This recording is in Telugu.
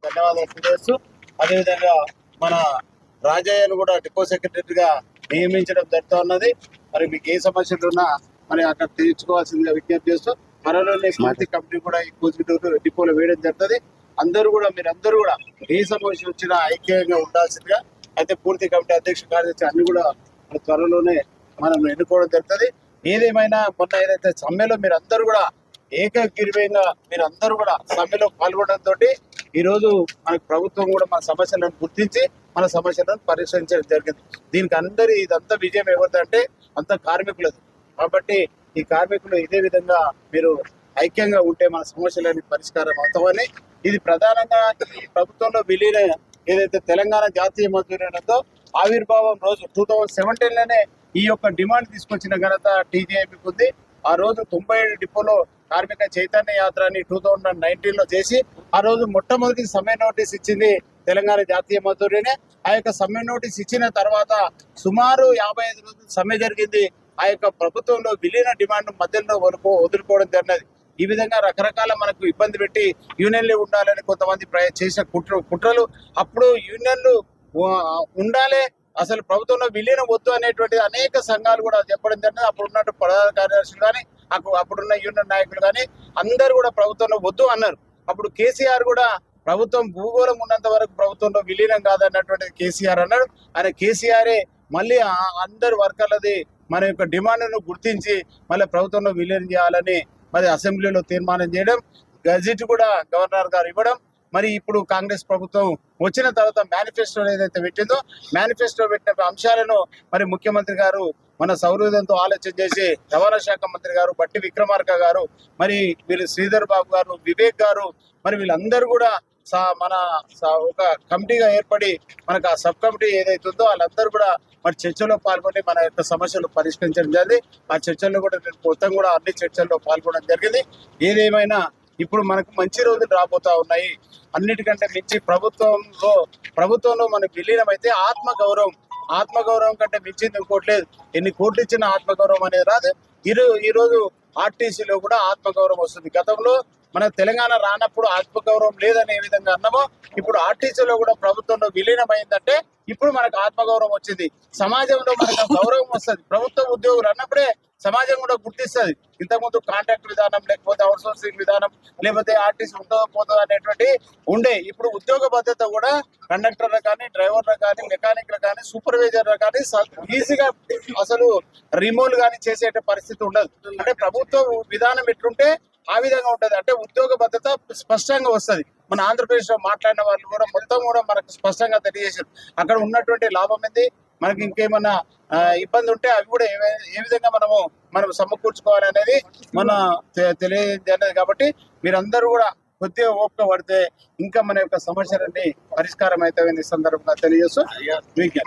ధన్యవాదాలు తెలియజేస్తూ అదేవిధంగా మన రాజయ్యను కూడా డిపో సెక్రటరీగా నియమించడం జరుగుతూ ఉన్నది. మరి మీకు ఏ సమస్యలు ఉన్నా మరి అక్కడ తీర్చుకోవాల్సిందిగా విజ్ఞప్తి చేస్తూ త్వరలోనే పూర్తి కమిటీ కూడా ఈ కోజిటూరు డిపోలో వేయడం జరుగుతుంది. అందరూ కూడా మీరందరూ కూడా ఏ సమస్య వచ్చినా ఐక్యంగా ఉండాల్సిందిగా అయితే పూర్తి కమిటీ అధ్యక్ష కార్యదర్శి అన్ని కూడా త్వరలోనే మనం ఎన్నుకోవడం జరుగుతుంది. ఏదేమైనా మొన్న ఏదైతే సమ్మెలో మీరందరూ కూడా ఏకగ్రీవంగా మీరందరూ కూడా సమ్మెలో పాల్గొనడంతో ఈరోజు మనకు ప్రభుత్వం కూడా మన సమస్యలను గుర్తించి మన సమస్యలను పరిష్కరించడం జరిగింది. దీనికి ఇదంతా విజయం ఎవరిదంటే అంత కార్మికులది. కాబట్టి ఈ కార్మికులు ఇదే విధంగా మీరు ఐక్యంగా ఉంటే మన సమస్యలని పరిష్కారం అవుతామని, ఇది ప్రధానంగా ఈ ప్రభుత్వంలో విలీన ఏదైతే తెలంగాణ జాతీయ మజ్దూర్ యూనియన్తో ఆవిర్భావం రోజు 2017లోనే ఈ యొక్క డిమాండ్ తీసుకొచ్చిన ఘనత టీజేఏపీకి ఉంది. ఆ రోజు 97 డిపోలో కార్మిక చైతన్య యాత్రని 2019లో చేసి ఆ రోజు మొట్టమొదటి సమ్మె నోటీస్ ఇచ్చింది తెలంగాణ జాతీయ మజ్దూర్ యూనియన్. ఆ యొక్క సమ్మె నోటీస్ ఇచ్చిన తర్వాత సుమారు 55 రోజులు సమ్మె జరిగింది. ఆ యొక్క ప్రభుత్వంలో విలీన డిమాండ్ మధ్యలో వదులుకోవడం జరిగినది. ఈ విధంగా రకరకాల మనకు ఇబ్బంది పెట్టి యూనియన్లు ఉండాలని కొంతమంది చేసిన కుట్రలు అప్పుడు యూనియన్లు ఉండాలి, అసలు ప్రభుత్వంలో విలీనం వద్దు అనేటువంటి అనేక సంఘాలు కూడా చెప్పడం జరిగింది. అప్పుడు ఉన్నట్టు ప్రధాన కార్యదర్శులు కానీ అప్పుడున్న యూనియన్ నాయకులు కానీ అందరూ కూడా ప్రభుత్వంలో వద్దు అన్నారు. అప్పుడు కేసీఆర్ కూడా ప్రభుత్వం భూగోళం ఉన్నంత వరకు ప్రభుత్వంలో విలీనం కాదన్నటువంటి కేసీఆర్ అన్నాడు. ఆయన కేసీఆరే మళ్ళీ అందరు వర్కర్లది మన యొక్క డిమాండ్ను గుర్తించి మళ్ళీ ప్రభుత్వంలో విలీనం చేయాలని మరి అసెంబ్లీలో తీర్మానం చేయడం, గజెట్ కూడా గవర్నర్ గారు ఇవ్వడం. మరి ఇప్పుడు కాంగ్రెస్ ప్రభుత్వం వచ్చిన తర్వాత మేనిఫెస్టో ఏదైతే పెట్టిందో మేనిఫెస్టో పెట్టిన అంశాలను మరి ముఖ్యమంత్రి గారు మన సౌహృదంతో ఆలోచన చేసి రవాణా శాఖ మంత్రి గారు బట్టి విక్రమార్క గారు, మరి వీళ్ళు శ్రీధర్ బాబు గారు, వివేక్ గారు, మరి వీళ్ళందరూ కూడా ఒక కమిటీగా ఏర్పడి మనకు ఆ సబ్ కమిటీ ఏదైతే ఉందో వాళ్ళందరూ కూడా మరి చర్చలో పాల్గొని మన యొక్క సమస్యలు పరిష్కరించడం జరిగింది. ఆ చర్చల్లో కూడా మొత్తం కూడా అన్ని చర్చల్లో పాల్గొనడం జరిగింది. ఏదేమైనా ఇప్పుడు మనకు మంచి రోజులు రాబోతా ఉన్నాయి. అన్నిటికంటే మించి ప్రభుత్వంలో మనకు విలీనం అయితే ఆత్మగౌరవం కంటే మించింది ఇంకోటి లేదు. ఎన్ని కోట్లు ఇచ్చిన ఆత్మగౌరవం అనేది రాదు. ఈరోజు ఆర్టీసీలో కూడా ఆత్మగౌరవం వస్తుంది. గతంలో మన తెలంగాణ రానప్పుడు ఆత్మగౌరవం లేదనే విధంగా అన్నామో ఇప్పుడు ఆర్టీసీలో కూడా ప్రభుత్వంలో విలీనం అయిందంటే ఇప్పుడు మనకు ఆత్మగౌరవం వచ్చింది. సమాజంలో మనకు గౌరవం వస్తుంది. ప్రభుత్వ ఉద్యోగులు అన్నప్పుడే సమాజం కూడా గుర్తిస్తుంది. ఇంతకుముందు కాంట్రాక్ట్ విధానం లేకపోతే అవుట్సోర్సింగ్ విధానం లేకపోతే ఆర్టీసీ ఉంటుందో పోతుందో అనేటువంటి ఉండే. ఇప్పుడు ఉద్యోగ భద్రత కూడా కండక్టర్లు కానీ డ్రైవర్లు కానీ మెకానిక్లు కానీ సూపర్వైజర్లు కానీ ఈజీగా అసలు రిమూవ్ కానీ చేసే పరిస్థితి ఉండదు. అంటే ప్రభుత్వ విధానం ఎట్లుంటే ఆ విధంగా ఉంటది. అంటే ఉద్యోగ భద్రత స్పష్టంగా వస్తుంది. మన ఆంధ్రప్రదేశ్ లో మాట్లాడిన వాళ్ళు కూడా మొత్తం కూడా మనకు స్పష్టంగా తెలియజేశారు. అక్కడ ఉన్నటువంటి లాభం ఏంది, మనకి ఇంకేమన్నా ఇబ్బంది ఉంటే అవి కూడా ఏ విధంగా మనం సమకూర్చుకోవాలి అనేది మన తెలియజేయలేదు. కాబట్టి మీరందరూ కూడా కొద్దిగా ఓపిక పడితే ఇంకా మన యొక్క సమస్యలన్నీ పరిష్కారం అవుతాయని సందర్భంగా తెలియజేస్తూ మీకు